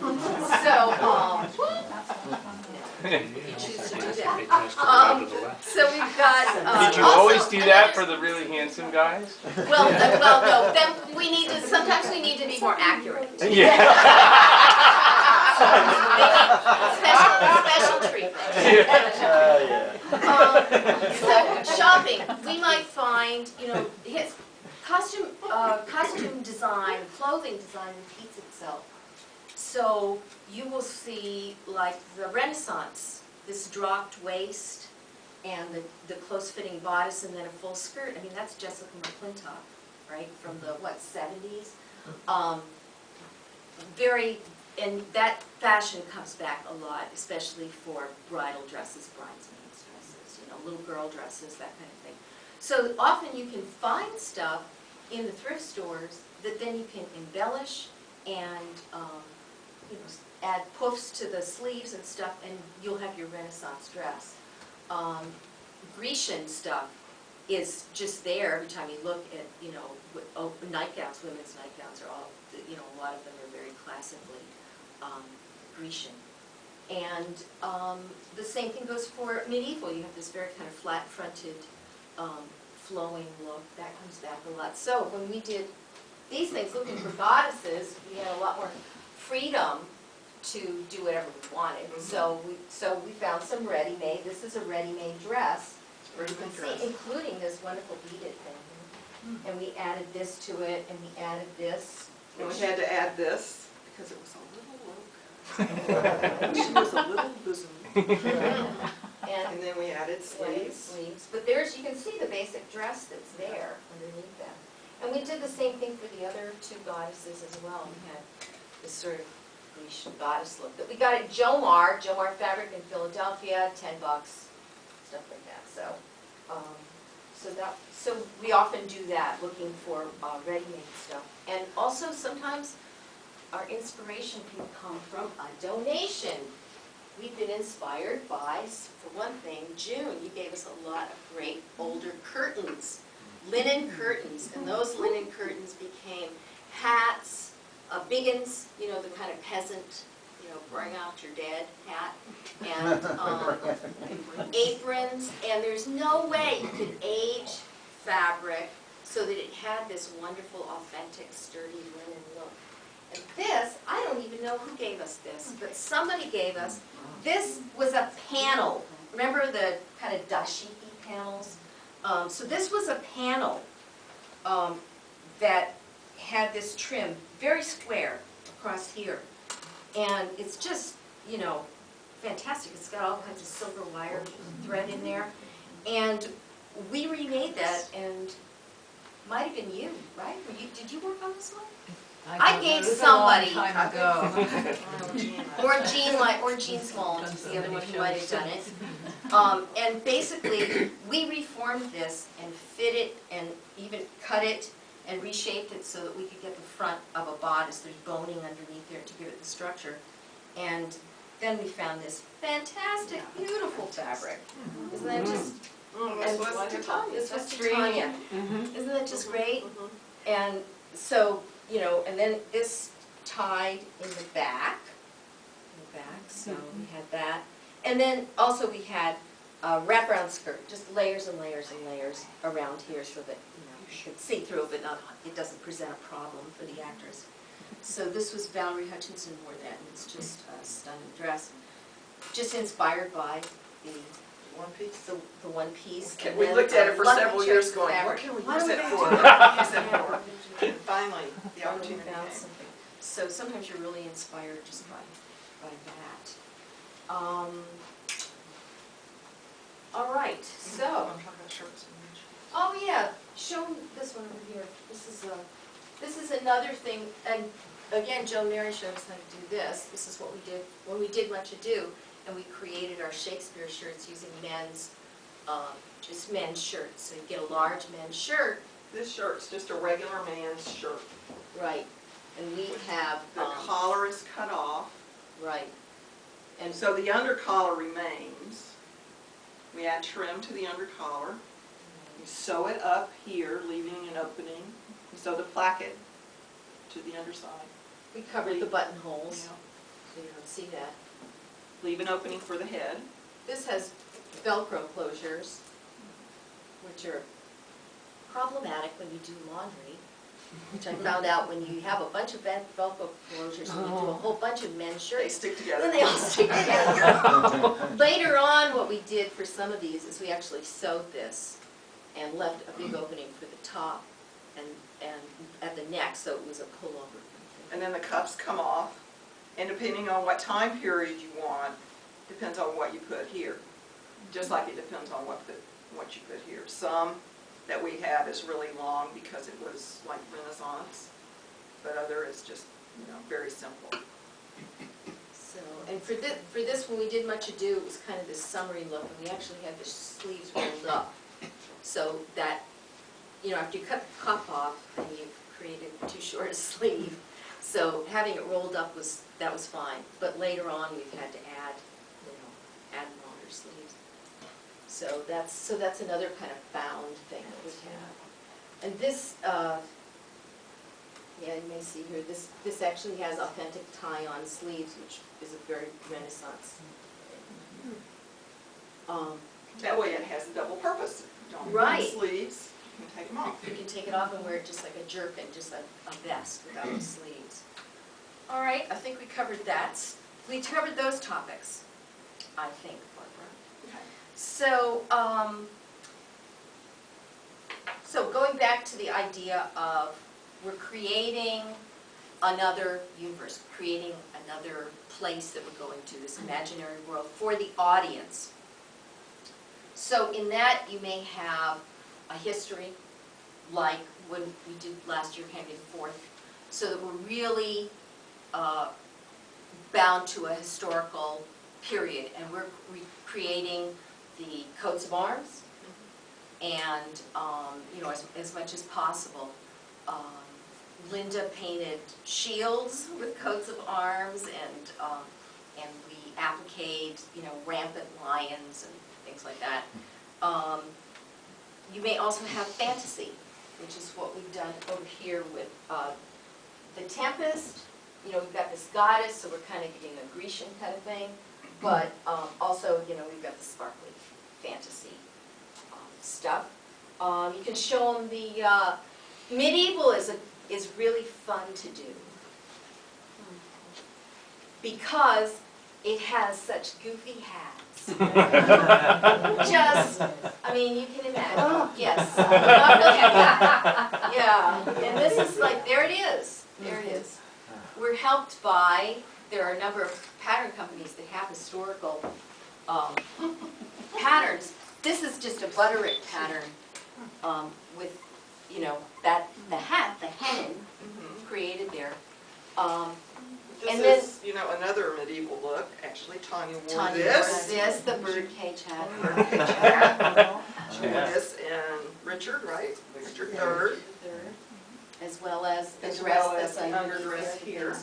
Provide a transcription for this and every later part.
So, you choose to do that. So we've got. Did you always do that for the really handsome guys? Well, no. Then we need to. Sometimes we need to be more accurate. Yeah. Special treatment. So shopping, we might find, his costume design, clothing design repeats itself. So you will see, like the Renaissance, this dropped waist and the close-fitting bodice and then a full skirt. I mean, that's Jessica McClintock, right, from the, 70s? And that fashion comes back a lot, especially for bridal dresses, bridesmaids dresses, little girl dresses, that kind of thing. So often you can find stuff in the thrift stores that then you can embellish and add puffs to the sleeves and stuff, and you'll have your Renaissance dress. Grecian stuff is just there every time you look at, nightgowns. Women's nightgowns are all, a lot of them are very classically Grecian. And the same thing goes for medieval. You have this very kind of flat-fronted, flowing look. That comes back a lot. So when we did these things, looking for goddesses, we had a lot more freedom to do whatever we wanted. So we found some ready-made. This is a ready-made dress. You can see, including this wonderful beaded thing here. And we added this to it, and we added this. And we had to add this because it was a little low. She was a little bosom. And then we added sleeves. But there's, you can see the basic dress that's there underneath that. And we did the same thing for the other two goddesses as well. We had this sort of Grecian goddess look that we got at Jomar Fabric in Philadelphia, $10, stuff like that. So we often do that, looking for ready-made stuff. And also sometimes our inspiration can come from a donation. We've been inspired by, for one thing, June. You gave us a lot of great older curtains, linen curtains, and those linen curtains became hats, biggins, the kind of peasant, bring out your dead hat, and aprons, and there's no way you could age fabric so that it had this wonderful, authentic, sturdy linen look. And this, I don't even know who gave us this, but somebody gave us, this was a panel. Remember the kind of dashiki panels? So this was a panel that had this trim, very square across here. And it's just, fantastic. It's got all kinds of silver wire thread in there. And we remade that, and might have been you, right? Did you work on this one? I gave somebody. Time ago. or Jean Small, the other one who might have done it. And basically, we reformed this and fit it and even cut it and reshaped it so that we could get the front of a bodice. There's boning underneath there to give it the structure. And then we found this fantastic, beautiful fabric. Isn't that just... This was Titania. Isn't that just great? And so, and then this tied in the back. So we had that. And then also we had a wraparound skirt, just layers and layers and layers around here so that, you could see through, but it doesn't present a problem for the actress. So this was Valerie Hutchinson wore that, and it's just a stunning dress. Just inspired by the one piece. The one piece. We looked at it for several years going, what can we use it for? And finally, the opportunity found something. So sometimes you're really inspired just by that. All right, so. Oh yeah, show this one over here. This is another thing, and again, Joan Mary showed us how to do this. This is what we did when we did Much Ado, and we created our Shakespeare shirts using just men's shirts. So you get a large men's shirt. This shirt's just a regular man's shirt. Right, and we have the collar is cut off. Right, and so the under collar remains. We add trim to the under collar. We sew it up here, leaving an opening. We sew the placket to the underside. We covered the buttonholes. so you don't see that. Leave an opening for the head. This has Velcro closures, which are problematic when you do laundry, which I found out when you have a bunch of Velcro closures and you do a whole bunch of men's They shirts, stick then together. they all stick together. Later on, what we did for some of these is we actually sewed this and left a big opening for the top and at the neck, so it was a pullover. And then the cuffs come off, and depending on what time period you want, depends on what you put here. Just like it depends on what you put here. Some that we have is really long because it was like Renaissance, but other is just, very simple. So, and for this, when we did Much Ado, it was kind of this summery look, and we actually had the sleeves rolled up, so that, after you cut the cuff off, then you created too short a sleeve. So having it rolled up was fine, but later on we've had to add longer sleeves. So that's another kind of found thing that we have. And this, yeah, you may see here, this actually has authentic tie-on sleeves, which is a very Renaissance. That way it has a double purpose. You don't Right. need sleeves, you can take them off. You can take it off and wear it just like a jerkin, just like a vest without the sleeves. All right, I think we covered that. We covered those topics, I think, Barbara. Okay. So, so going back to the idea of we're creating another universe, creating another place that we're going to, this imaginary world for the audience. So in that you may have a history, like when we did last year, Henry IV, so that we're really bound to a historical period, and we're recreating the coats of arms, and as much as possible. Linda painted shields with coats of arms, and we appliqued rampant lions and things like that. You may also have fantasy, which is what we've done over here with the Tempest. We've got this goddess, so we're kind of getting a Grecian kind of thing, but also, we've got the sparkly fantasy stuff. You can show them the medieval is really fun to do because it has such goofy hats. You can imagine. Yes. Not really. Yeah. And this is like, there it is. There it is. We're helped by, there are a number of pattern companies that have historical patterns. This is just a Butterick pattern with, the hat, the hennin, created there. This is, another medieval look. Actually, Tanya wore this. The birdcage hat. She wore this, and Richard, right? Richard III. As well as the As dress well as that's the underdress here.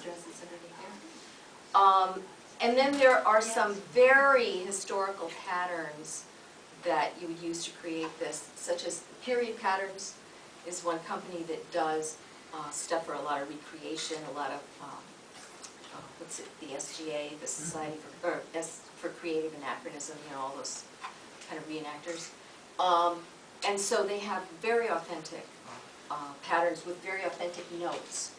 And then there are some very historical patterns that you would use to create this, such as Period Patterns is one company that does stuff for a lot of recreation, a lot of, the SGA, the Society for Creative Anachronism, all those kind of reenactors. And so they have very authentic patterns with very authentic notes.